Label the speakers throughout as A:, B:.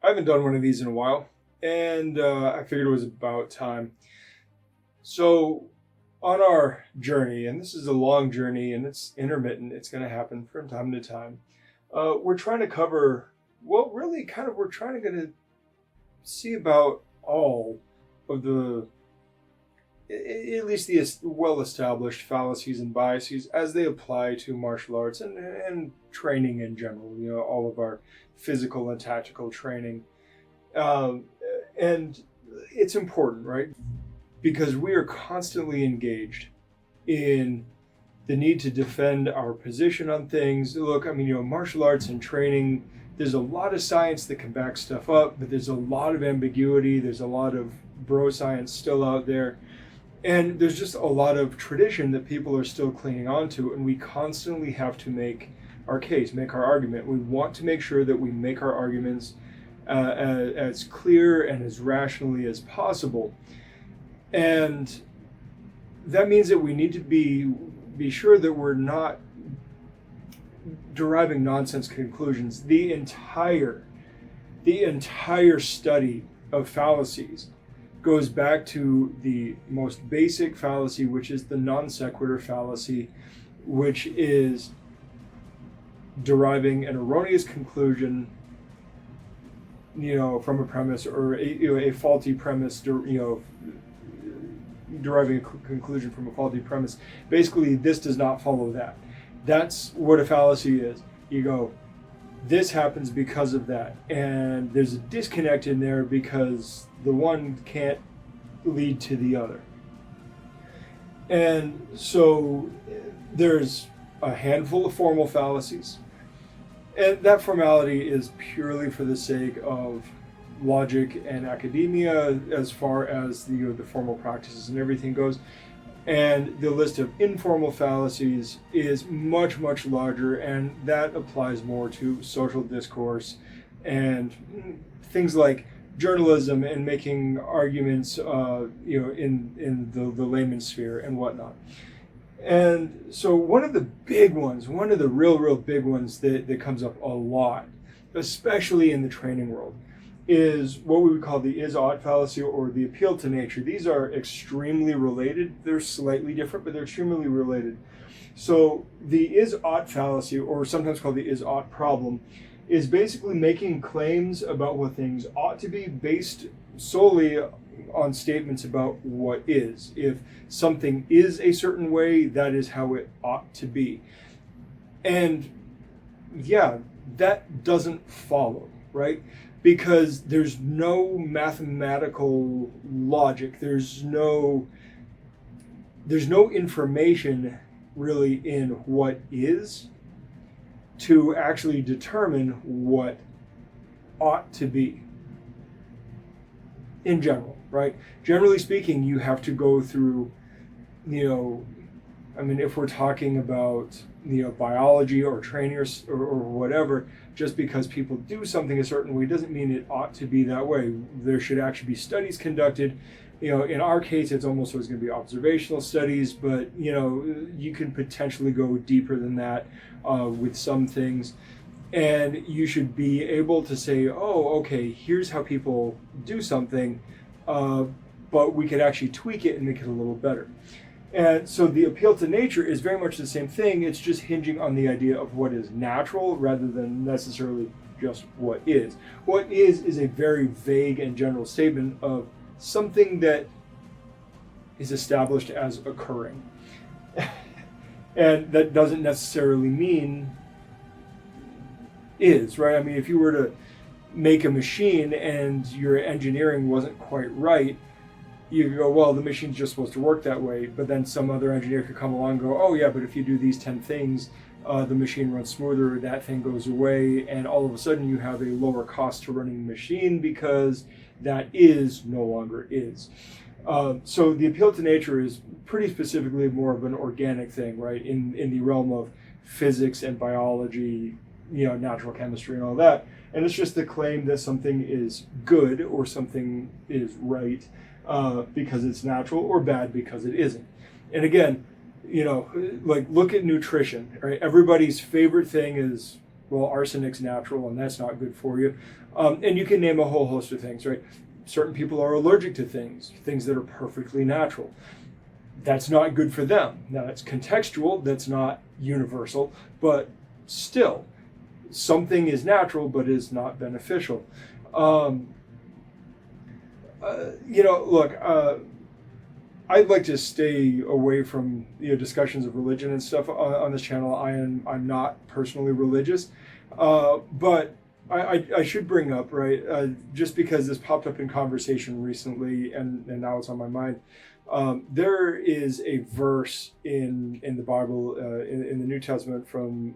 A: I haven't done one of these in a while, and I figured it was about time. So, on our journey, and this is a long journey and it's intermittent, it's going to happen from time to time. We're trying to cover, well, really, we're trying to see about all of at least the well-established fallacies and biases as they apply to martial arts and training in general. All of our physical and tactical training, and it's important, right? Because we are constantly engaged in the need to defend our position on things. Look, martial arts and training, there's a lot of science that can back stuff up, but there's a lot of ambiguity. There's a lot of bro science still out there. And there's just a lot of tradition that people are still clinging on to, and we constantly have to make our case, make our argument. We want to make sure that we make our arguments as clear and as rationally as possible. And that means that we need to be sure that we're not deriving nonsense conclusions. The entire study of fallacies goes back to the most basic fallacy, which is the non sequitur fallacy, which is deriving an erroneous conclusion, from a premise, or a faulty premise, deriving a conclusion from a faulty premise. Basically, this does not follow that. That's what a fallacy is. You go, this happens because of that, and there's a disconnect in there because the one can't lead to the other. And so there's a handful of formal fallacies, and that formality is purely for the sake of logic and academia as far as the formal practices and everything goes. And the list of informal fallacies is much, much larger, and that applies more to social discourse and things like journalism and making arguments, in the layman sphere and whatnot. And so one of the real big ones that comes up a lot, especially in the training world, is what we would call the is-ought fallacy or the appeal to nature. These are extremely related. They're slightly different, but they're extremely related. So the is-ought fallacy, or sometimes called the is-ought problem, is basically making claims about what things ought to be based solely on statements about what is. If something is a certain way, that is how it ought to be. And yeah, that doesn't follow, right? Because there's no mathematical logic. There's no information really in what is to actually determine what ought to be in general, right? Generally speaking, you have to go through, if we're talking about, biology or training or whatever, just because people do something a certain way doesn't mean it ought to be that way. There should actually be studies conducted. In our case, it's almost always going to be observational studies, but, you can potentially go deeper than that with some things. And you should be able to say, oh, okay, here's how people do something, but we could actually tweak it and make it a little better. And so the appeal to nature is very much the same thing. It's just hinging on the idea of what is natural rather than necessarily just what is. What is a very vague and general statement of something that is established as occurring. And that doesn't necessarily mean is, right? If you were to make a machine and your engineering wasn't quite right, you could go, well, the machine's just supposed to work that way. But then some other engineer could come along and go, oh yeah, but if you do these 10 things, the machine runs smoother, that thing goes away, and all of a sudden you have a lower cost to running the machine because that is no longer is. So the appeal to nature is pretty specifically more of an organic thing, right? In the realm of physics and biology, natural chemistry and all that. And it's just the claim that something is good or something is right because it's natural, or bad because it isn't. And again, look at nutrition, right? Everybody's favorite thing is, well, arsenic's natural and that's not good for you. And you can name a whole host of things, right? Certain people are allergic to things that are perfectly natural. That's not good for them. Now, it's contextual, that's not universal, but still, something is natural but is not beneficial. Look, I'd like to stay away from discussions of religion and stuff on this channel. I'm not personally religious, but I should bring up, right, just because this popped up in conversation recently and now it's on my mind. There is a verse in the Bible, in the New Testament from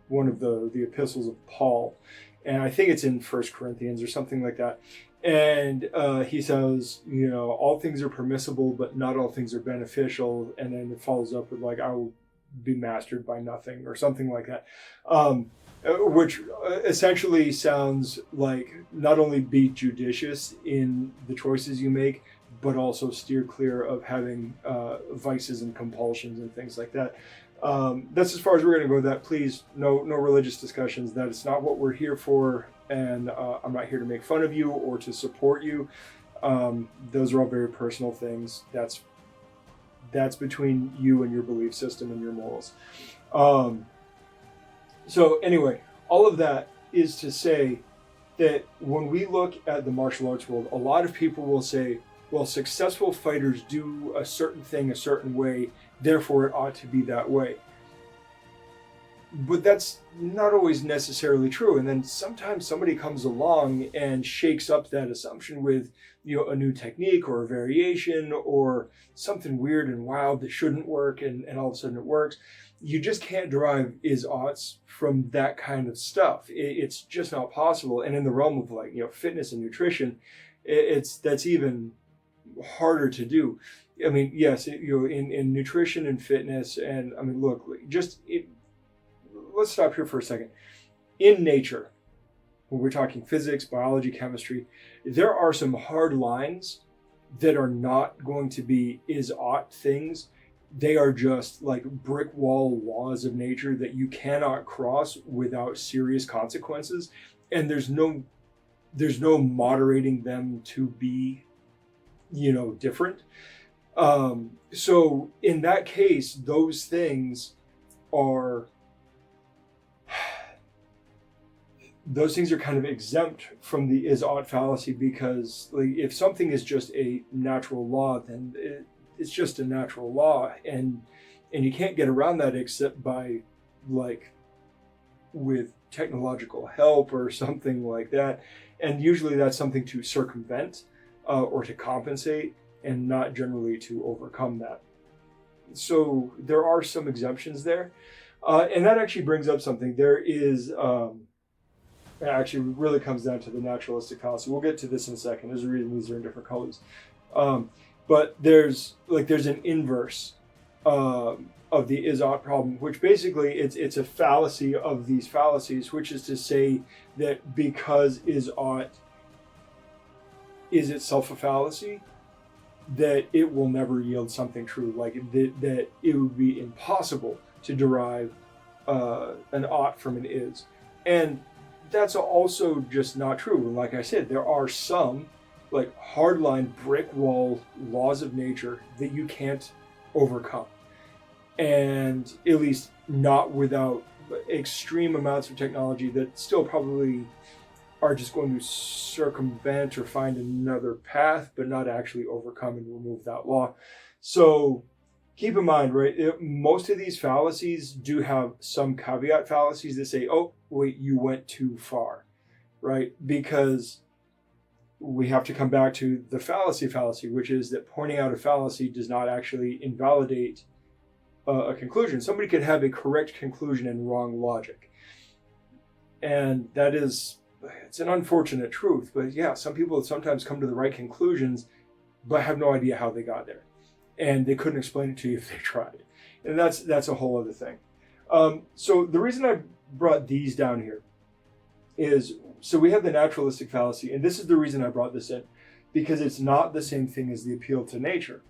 A: one of the epistles of Paul, and I think it's in 1 Corinthians or something like that. And he says, all things are permissible, but not all things are beneficial. And then it follows up with I will be mastered by nothing or something like that. Which essentially sounds like not only be judicious in the choices you make, but also steer clear of having vices and compulsions and things like that. That's as far as we're going to go with that. Please, no religious discussions. That is not what we're here for. And I'm not here to make fun of you or to support you. Those are all very personal things. That's between you and your belief system and your morals. So anyway, all of that is to say that when we look at the martial arts world, a lot of people will say, well, successful fighters do a certain thing a certain way, therefore it ought to be that way. But that's not always necessarily true. And then sometimes somebody comes along and shakes up that assumption with, a new technique or a variation or something weird and wild that shouldn't work, and all of a sudden it works. You just can't derive is-oughts from that kind of stuff. It's just not possible. And in the realm of fitness and nutrition, that's even harder to do. I mean, yes, in nutrition and fitness, and I mean, look, let's stop here for a second. In nature, when we're talking physics, biology, chemistry, there are some hard lines that are not going to be is-ought things. They are just like brick wall laws of nature that you cannot cross without serious consequences. And there's no moderating them to be, different. So in that case, those things are kind of exempt from the is-ought fallacy, because if something is just a natural law, then it's just a natural law, and you can't get around that except by with technological help or something like that. And usually that's something to circumvent or to compensate, and not generally to overcome that. So there are some exemptions there. And that actually brings up something. There is, it actually really comes down to the naturalistic fallacy. We'll get to this in a second. There's a reason these are in different colors. But there's an inverse of the is-ought problem, which basically it's a fallacy of these fallacies, which is to say that because is-ought is itself a fallacy, that it will never yield something true, that it would be impossible to derive an ought from an is. And that's also just not true. And like I said, there are some hardline brick wall laws of nature that you can't overcome. And at least not without extreme amounts of technology that still probably are just going to circumvent or find another path, but not actually overcome and remove that law. So keep in mind, right, most of these fallacies do have some caveat fallacies that say, oh, wait, you went too far, right? Because we have to come back to the fallacy, which is that pointing out a fallacy does not actually invalidate a conclusion. Somebody could have a correct conclusion and wrong logic. And it's an unfortunate truth, but yeah, some people sometimes come to the right conclusions, but have no idea how they got there. And they couldn't explain it to you if they tried. And that's a whole other thing. So the reason I brought these down here is, so we have the naturalistic fallacy, and this is the reason I brought this in, because it's not the same thing as the appeal to nature.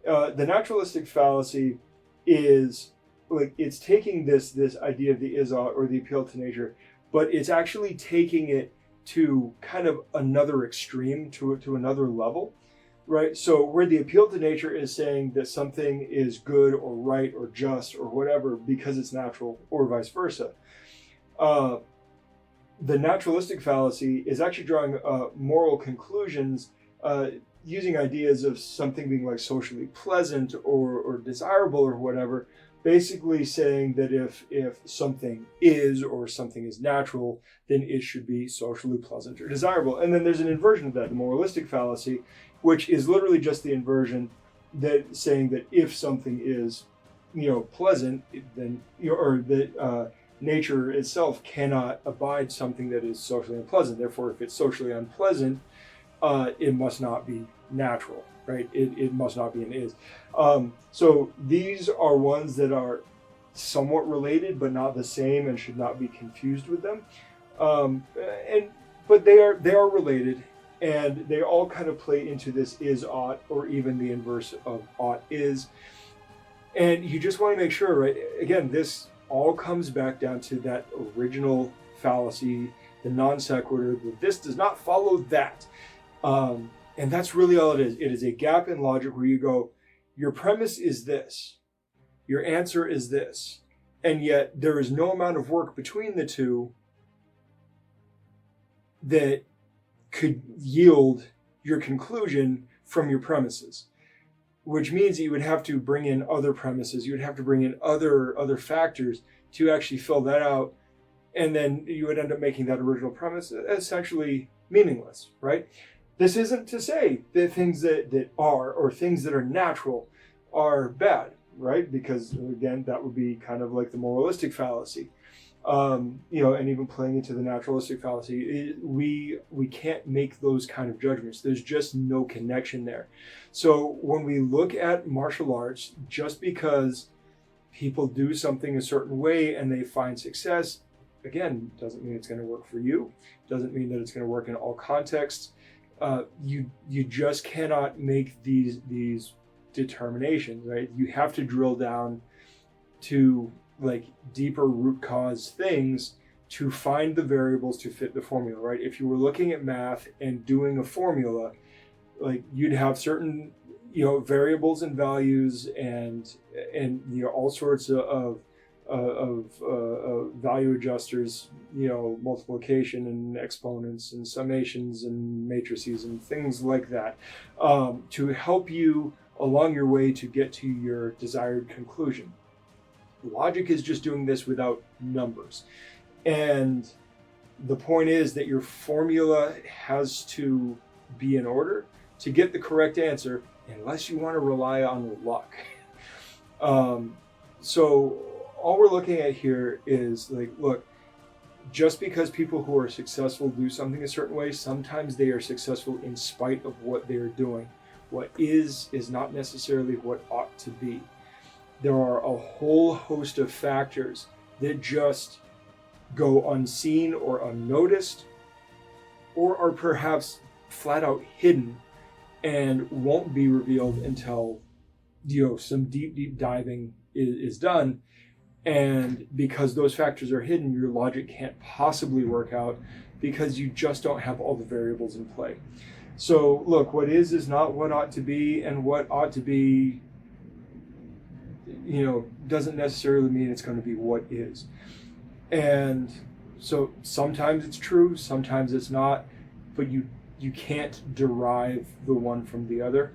A: The naturalistic fallacy is like it's taking this idea of the is-ought or the appeal to nature, but it's actually taking it to kind of another extreme, to another level, right? So where the appeal to nature is saying that something is good or right or just or whatever because it's natural, or vice versa. The naturalistic fallacy is actually drawing moral conclusions using ideas of something being like socially pleasant or desirable or whatever, basically saying that if something is or something is natural, then it should be socially pleasant or desirable. And then there's an inversion of that, the moralistic fallacy, which is literally just the inversion, that saying that if something is, pleasant, then or that nature itself cannot abide something that is socially unpleasant. Therefore, if it's socially unpleasant, it must not be natural, right? It must not be an is. So these are ones that are somewhat related, but not the same, and should not be confused with them. But they are related, and they all kind of play into this is-ought, or even the inverse of ought is. And you just want to make sure, right? Again, this all comes back down to that original fallacy, the non sequitur, that this does not follow that. And that's really all it is. It is a gap in logic where you go, your premise is this, your answer is this, and yet there is no amount of work between the two that could yield your conclusion from your premises, which means that you would have to bring in other premises, you would have to bring in other factors to actually fill that out, and then you would end up making that original premise essentially meaningless, right? This isn't to say that things that are, or things that are natural, are bad, right? Because again, that would be kind of like the moralistic fallacy. And even playing into the naturalistic fallacy, we can't make those kind of judgments. There's just no connection there. So when we look at martial arts, just because people do something a certain way and they find success, again, doesn't mean it's going to work for you. Doesn't mean that it's going to work in all contexts. You just cannot make these determinations, right? You have to drill down to like deeper root cause things to find the variables to fit the formula, right? If you were looking at math and doing a formula, like you'd have certain variables and values and all sorts of value adjusters, multiplication and exponents and summations and matrices and things like that, to help you along your way to get to your desired conclusion. Logic is just doing this without numbers. And the point is that your formula has to be in order to get the correct answer, unless you want to rely on luck. So all we're looking at here is like, look, just because people who are successful do something a certain way, sometimes they are successful in spite of what they're doing. What is not necessarily what ought to be. There are a whole host of factors that just go unseen or unnoticed, or are perhaps flat out hidden and won't be revealed until some deep diving is done. And because those factors are hidden, your logic can't possibly work out because you just don't have all the variables in play. So look, what is not what ought to be, and what ought to be, doesn't necessarily mean it's going to be what is. And so sometimes it's true, sometimes it's not, but you can't derive the one from the other.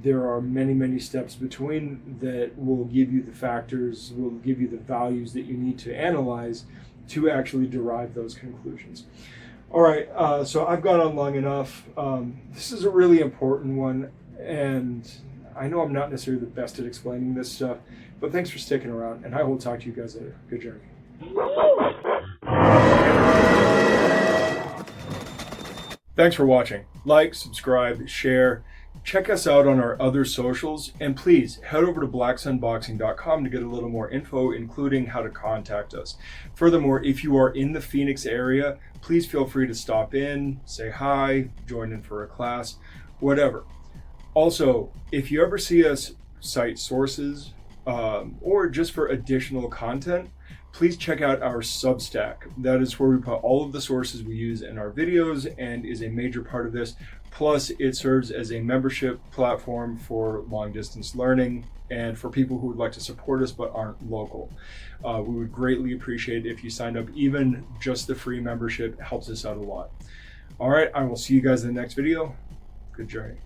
A: There are many steps between that will give you the factors, will give you the values that you need to analyze to actually derive those conclusions. All right, so I've gone on long enough. This is a really important one, and I know I'm not necessarily the best at explaining this stuff, but thanks for sticking around, and I will talk to you guys later. Good journey. Thanks for watching. Like, subscribe, share. Check us out on our other socials, and please head over to blacksunboxing.com to get a little more info, including how to contact us. Furthermore, if you are in the Phoenix area, please feel free to stop in, say hi, join in for a class, whatever. Also, if you ever see us cite sources or just for additional content, please check out our Substack. That is where we put all of the sources we use in our videos and is a major part of this. Plus, it serves as a membership platform for long distance learning and for people who would like to support us but aren't local. We would greatly appreciate it if you signed up. Even just the free membership helps us out a lot. All right, I will see you guys in the next video. Good journey.